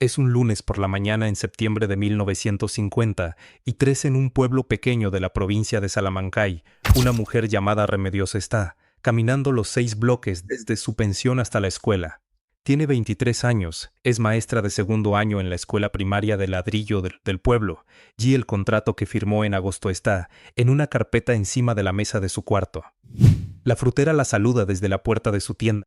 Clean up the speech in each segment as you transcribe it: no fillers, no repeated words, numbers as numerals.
Es un lunes por la mañana en septiembre de 1950 y tres en un pueblo pequeño de la provincia de Salamancay. Una mujer llamada Remedios está caminando los 6 bloques desde su pensión hasta la escuela. Tiene 23 años, es maestra de segundo año en la escuela primaria de ladrillo del pueblo, y el contrato que firmó en agosto está en una carpeta encima de la mesa de su cuarto. La frutera la saluda desde la puerta de su tienda.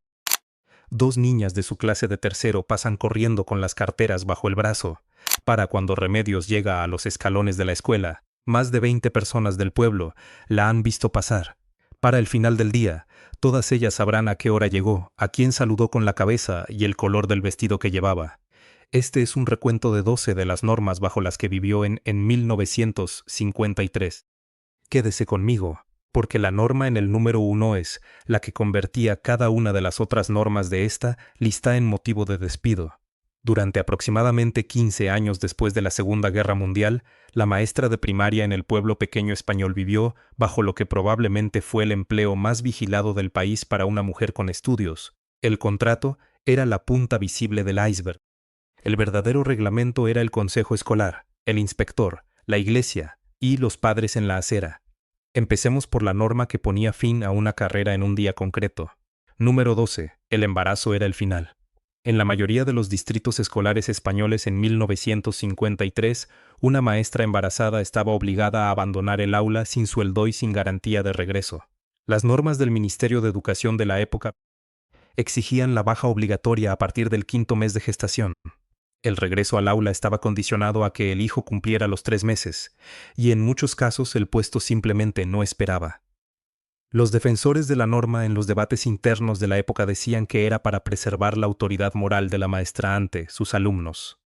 2 niñas de su clase de tercero pasan corriendo con las carteras bajo el brazo. Para cuando Remedios llega a los escalones de la escuela, más de 20 personas del pueblo la han visto pasar. Para el final del día, todas ellas sabrán a qué hora llegó, a quién saludó con la cabeza y el color del vestido que llevaba. Este es un recuento de 12 de las normas bajo las que vivió en 1953. Quédese conmigo, porque la norma en el número 1 es la que convertía cada una de las otras normas de esta lista en motivo de despido. Durante aproximadamente 15 años después de la Segunda Guerra Mundial, la maestra de primaria en el pueblo pequeño español vivió bajo lo que probablemente fue el empleo más vigilado del país para una mujer con estudios. El contrato era la punta visible del iceberg. El verdadero reglamento era el consejo escolar, el inspector, la iglesia y los padres en la acera. Empecemos por la norma que ponía fin a una carrera en un día concreto. Número 12. El embarazo era el final. En la mayoría de los distritos escolares españoles en 1953, una maestra embarazada estaba obligada a abandonar el aula sin sueldo y sin garantía de regreso. Las normas del Ministerio de Educación de la época exigían la baja obligatoria a partir del 5º mes de gestación. El regreso al aula estaba condicionado a que el hijo cumpliera los 3 meses, y en muchos casos el puesto simplemente no esperaba. Los defensores de la norma en los debates internos de la época decían que era para preservar la autoridad moral de la maestra ante sus alumnos.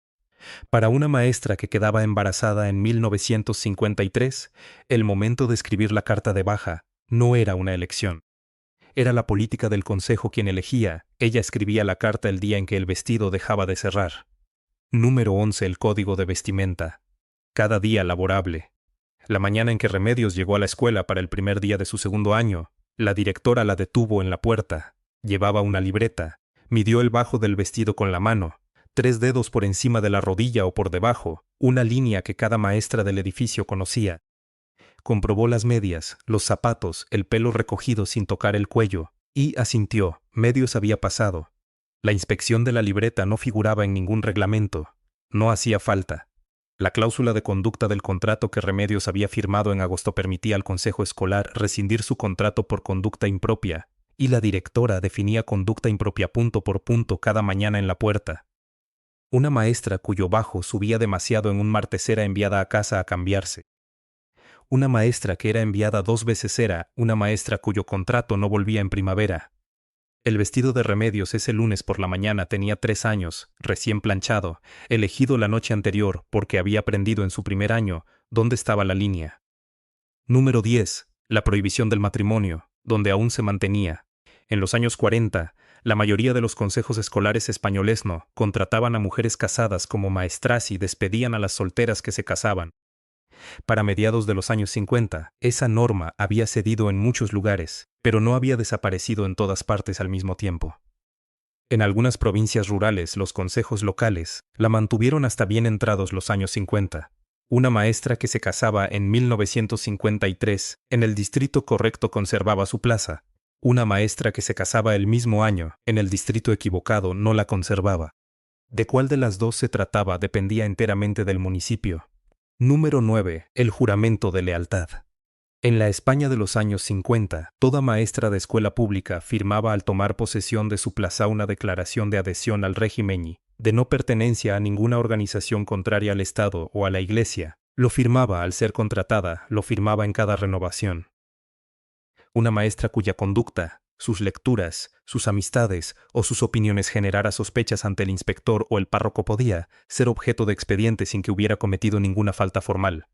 Para una maestra que quedaba embarazada en 1953, el momento de escribir la carta de baja no era una elección. Era la política del consejo quien elegía. Ella escribía la carta el día en que el vestido dejaba de cerrar. Número 11. El código de vestimenta. Cada día laborable. La mañana en que Remedios llegó a la escuela para el primer día de su segundo año, la directora la detuvo en la puerta. Llevaba una libreta. Midió el bajo del vestido con la mano, 3 dedos por encima de la rodilla o por debajo, una línea que cada maestra del edificio conocía. Comprobó las medias, los zapatos, el pelo recogido sin tocar el cuello, y asintió. Medios había pasado. La inspección de la libreta no figuraba en ningún reglamento. No hacía falta. La cláusula de conducta del contrato que Remedios había firmado en agosto permitía al consejo escolar rescindir su contrato por conducta impropia, y la directora definía conducta impropia punto por punto cada mañana en la puerta. Una maestra cuyo bajo subía demasiado en un martes era enviada a casa a cambiarse. Una maestra que era enviada 2 veces era una maestra cuyo contrato no volvía en primavera. El vestido de Remedios ese lunes por la mañana tenía 3 años, recién planchado, elegido la noche anterior porque había aprendido en su primer año dónde estaba la línea. Número 10. La prohibición del matrimonio, donde aún se mantenía. En los años 40, la mayoría de los consejos escolares españoles no contrataban a mujeres casadas como maestras y despedían a las solteras que se casaban. Para mediados de los años 50, esa norma había cedido en muchos lugares, pero no había desaparecido en todas partes al mismo tiempo. En algunas provincias rurales, los consejos locales la mantuvieron hasta bien entrados los años 50. Una maestra que se casaba en 1953 en el distrito correcto conservaba su plaza. Una maestra que se casaba el mismo año en el distrito equivocado no la conservaba. De cuál de las dos se trataba dependía enteramente del municipio. Número 9. El juramento de lealtad. En la España de los años 50, toda maestra de escuela pública firmaba al tomar posesión de su plaza una declaración de adhesión al régimen de no pertenencia a ninguna organización contraria al Estado o a la Iglesia. Lo firmaba al ser contratada, lo firmaba en cada renovación. Una maestra cuya conducta, sus lecturas, sus amistades o sus opiniones generara sospechas ante el inspector o el párroco podía ser objeto de expediente sin que hubiera cometido ninguna falta formal.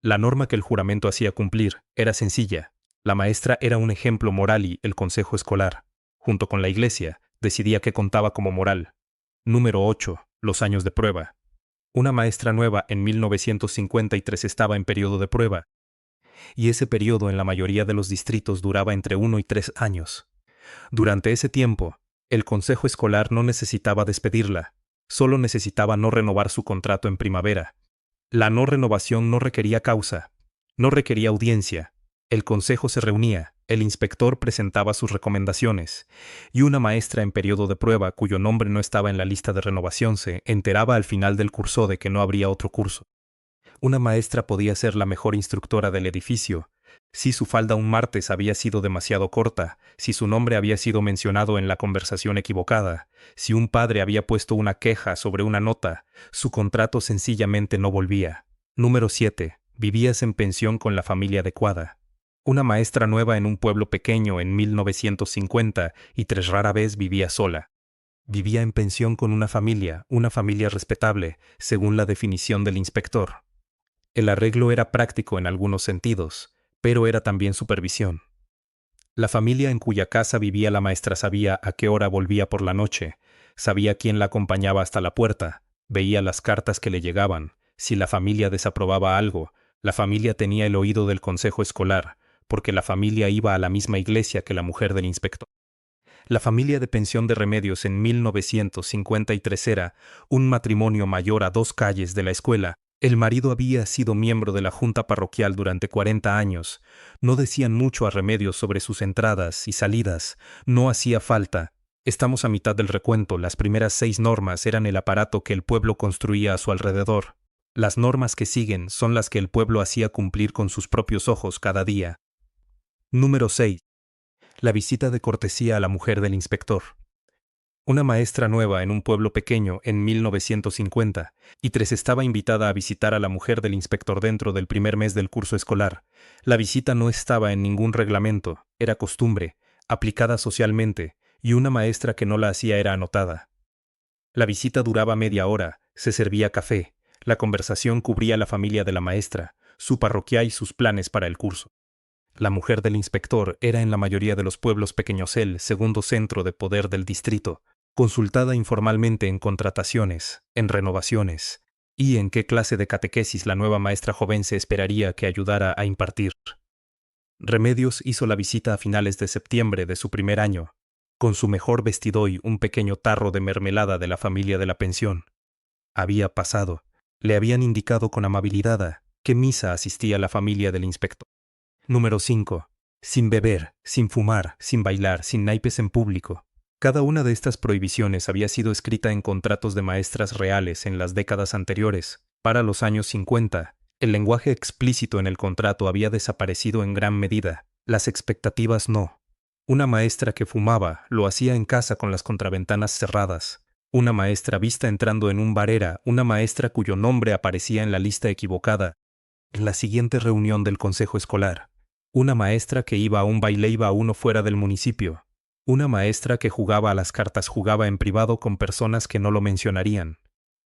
La norma que el juramento hacía cumplir era sencilla. La maestra era un ejemplo moral y el consejo escolar, junto con la iglesia, decidía qué contaba como moral. Número 8. Los años de prueba. Una maestra nueva en 1953 estaba en periodo de prueba, y ese periodo en la mayoría de los distritos duraba entre 1 y 3 años. Durante ese tiempo, el consejo escolar no necesitaba despedirla. Solo necesitaba no renovar su contrato en primavera. La no renovación no requería causa, no requería audiencia. El consejo se reunía, el inspector presentaba sus recomendaciones, y una maestra en periodo de prueba cuyo nombre no estaba en la lista de renovación se enteraba al final del curso de que no habría otro curso. Una maestra podía ser la mejor instructora del edificio, si su falda un martes había sido demasiado corta, si su nombre había sido mencionado en la conversación equivocada, si un padre había puesto una queja sobre una nota, su contrato sencillamente no volvía. Número 7. Vivías en pensión con la familia adecuada. Una maestra nueva en un pueblo pequeño en 1950 y rara vez vivía sola. Vivía en pensión con una familia respetable, según la definición del inspector. El arreglo era práctico en algunos sentidos, pero era también supervisión. La familia en cuya casa vivía la maestra sabía a qué hora volvía por la noche, sabía quién la acompañaba hasta la puerta, veía las cartas que le llegaban. Si la familia desaprobaba algo, la familia tenía el oído del consejo escolar, porque la familia iba a la misma iglesia que la mujer del inspector. La familia de pensión de Remedios en 1953 era un matrimonio mayor a 2 calles de la escuela. El marido había sido miembro de la junta parroquial durante 40 años. No decían mucho a Remedios sobre sus entradas y salidas. No hacía falta. Estamos a mitad del recuento. Las primeras 6 normas eran el aparato que el pueblo construía a su alrededor. Las normas que siguen son las que el pueblo hacía cumplir con sus propios ojos cada día. Número 6. La visita de cortesía a la mujer del inspector. Una maestra nueva en un pueblo pequeño en 1950, y estaba invitada a visitar a la mujer del inspector dentro del primer mes del curso escolar. La visita no estaba en ningún reglamento, era costumbre, aplicada socialmente, y una maestra que no la hacía era anotada. La visita duraba media hora, se servía café, la conversación cubría la familia de la maestra, su parroquia y sus planes para el curso. La mujer del inspector era en la mayoría de los pueblos pequeños el segundo centro de poder del distrito, consultada informalmente en contrataciones, en renovaciones, y en qué clase de catequesis la nueva maestra joven se esperaría que ayudara a impartir. Remedios hizo la visita a finales de septiembre de su primer año, con su mejor vestido y un pequeño tarro de mermelada de la familia de la pensión. Había pasado, le habían indicado con amabilidad qué misa asistía la familia del inspector. Número 5. Sin beber, sin fumar, sin bailar, sin naipes en público. Cada una de estas prohibiciones había sido escrita en contratos de maestras reales en las décadas anteriores. Para los años 50, el lenguaje explícito en el contrato había desaparecido en gran medida. Las expectativas no. Una maestra que fumaba lo hacía en casa con las contraventanas cerradas. Una maestra vista entrando en un bar era una maestra cuyo nombre aparecía en la lista equivocada. En la siguiente reunión del consejo escolar, una maestra que iba a un baile iba a uno fuera del municipio. Una maestra que jugaba a las cartas jugaba en privado con personas que no lo mencionarían.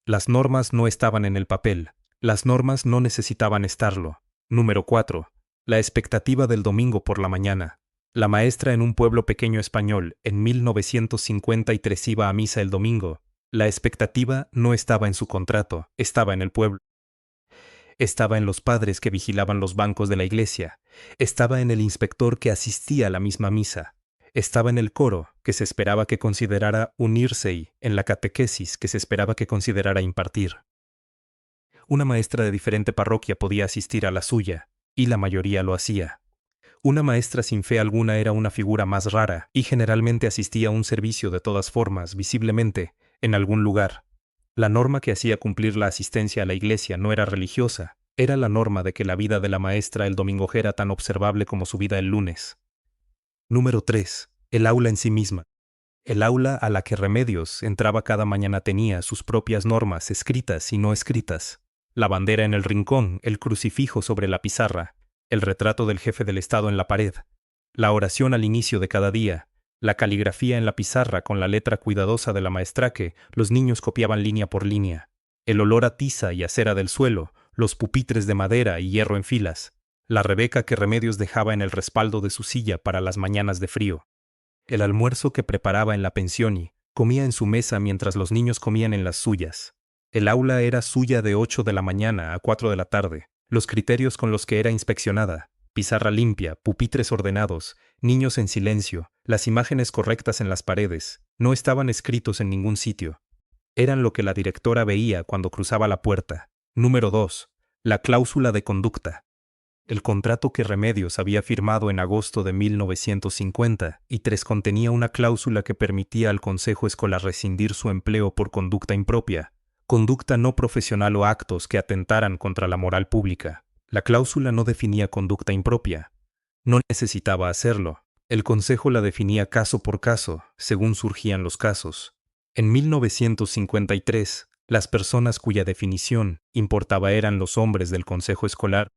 Las normas no estaban en el papel. Las normas no necesitaban estarlo. Número 4. La expectativa del domingo por la mañana. La maestra en un pueblo pequeño español en 1953 iba a misa el domingo. La expectativa no estaba en su contrato, estaba en el pueblo. Estaba en los padres que vigilaban los bancos de la iglesia, estaba en el inspector que asistía a la misma misa, estaba en el coro que se esperaba que considerara unirse y en la catequesis que se esperaba que considerara impartir. Una maestra de diferente parroquia podía asistir a la suya, y la mayoría lo hacía. Una maestra sin fe alguna era una figura más rara, y generalmente asistía a un servicio de todas formas, visiblemente, en algún lugar. La norma que hacía cumplir la asistencia a la iglesia no era religiosa, era la norma de que la vida de la maestra el domingo era tan observable como su vida el lunes. Número 3. El aula en sí misma. El aula a la que Remedios entraba cada mañana tenía sus propias normas escritas y no escritas. La bandera en el rincón, el crucifijo sobre la pizarra, el retrato del jefe del Estado en la pared, la oración al inicio de cada día, la caligrafía en la pizarra con la letra cuidadosa de la maestra que los niños copiaban línea por línea, el olor a tiza y a cera del suelo, los pupitres de madera y hierro en filas, la Rebeca que Remedios dejaba en el respaldo de su silla para las mañanas de frío, el almuerzo que preparaba en la pensión y comía en su mesa mientras los niños comían en las suyas. El aula era suya de 8 de la mañana a 4 de la tarde, los criterios con los que era inspeccionada, pizarra limpia, pupitres ordenados, niños en silencio, las imágenes correctas en las paredes, no estaban escritos en ningún sitio. Eran lo que la directora veía cuando cruzaba la puerta. Número 2. La cláusula de conducta. El contrato que Remedios había firmado en agosto de 1953 contenía una cláusula que permitía al consejo escolar rescindir su empleo por conducta impropia, conducta no profesional o actos que atentaran contra la moral pública. La cláusula no definía conducta impropia. No necesitaba hacerlo. El consejo la definía caso por caso, según surgían los casos. En 1953, las personas cuya definición importaba eran los hombres del consejo escolar,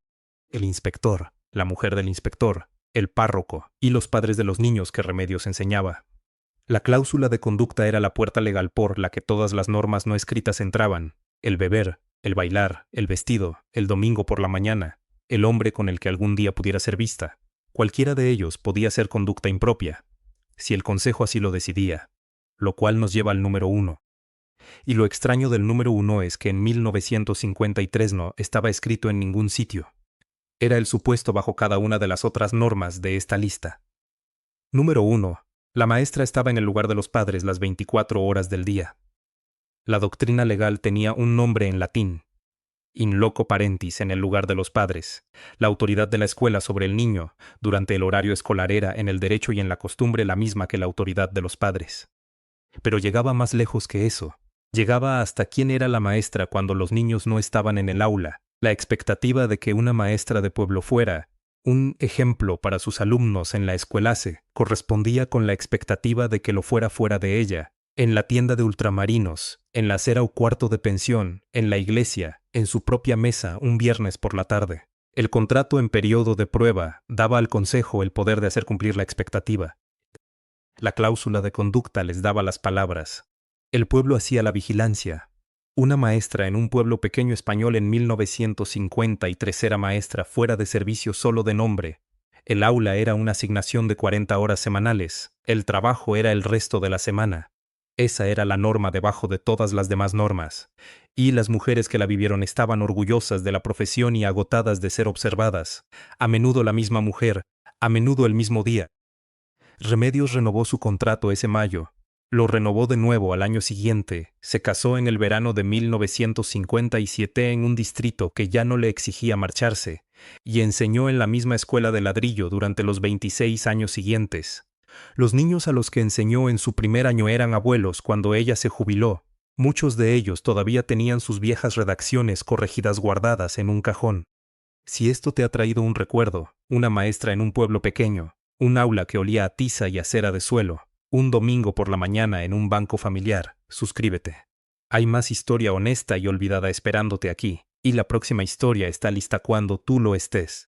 el inspector, la mujer del inspector, el párroco y los padres de los niños que Remedios enseñaba. La cláusula de conducta era la puerta legal por la que todas las normas no escritas entraban: el beber, el bailar, el vestido, el domingo por la mañana, el hombre con el que algún día pudiera ser vista. Cualquiera de ellos podía ser conducta impropia, si el consejo así lo decidía, lo cual nos lleva al número 1. Y lo extraño del número 1 es que en 1953 no estaba escrito en ningún sitio. Era el supuesto bajo cada una de las otras normas de esta lista. Número 1. La maestra estaba en el lugar de los padres las 24 horas del día. La doctrina legal tenía un nombre en latín: in loco parentis, en el lugar de los padres. La autoridad de la escuela sobre el niño durante el horario escolar era, en el derecho y en la costumbre, la misma que la autoridad de los padres. Pero llegaba más lejos que eso. Llegaba hasta quién era la maestra cuando los niños no estaban en el aula. La expectativa de que una maestra de pueblo fuera un ejemplo para sus alumnos en la escuelase correspondía con la expectativa de que lo fuera fuera de ella, en la tienda de ultramarinos, en la acera o cuarto de pensión, en la iglesia, en su propia mesa un viernes por la tarde. El contrato en periodo de prueba daba al consejo el poder de hacer cumplir la expectativa. La cláusula de conducta les daba las palabras. El pueblo hacía la vigilancia. Una maestra en un pueblo pequeño español en 1953 era maestra fuera de servicio solo de nombre. El aula era una asignación de 40 horas semanales. El trabajo era el resto de la semana. Esa era la norma debajo de todas las demás normas. Y las mujeres que la vivieron estaban orgullosas de la profesión y agotadas de ser observadas. A menudo la misma mujer, a menudo el mismo día. Remedios renovó su contrato ese mayo. Lo renovó de nuevo al año siguiente. Se casó en el verano de 1957 en un distrito que ya no le exigía marcharse, y enseñó en la misma escuela de ladrillo durante los 26 años siguientes. Los niños a los que enseñó en su primer año eran abuelos cuando ella se jubiló. Muchos de ellos todavía tenían sus viejas redacciones corregidas guardadas en un cajón. Si esto te ha traído un recuerdo, una maestra en un pueblo pequeño, un aula que olía a tiza y a cera de suelo, un domingo por la mañana en un banco familiar, suscríbete. Hay más historia honesta y olvidada esperándote aquí, y la próxima historia está lista cuando tú lo estés.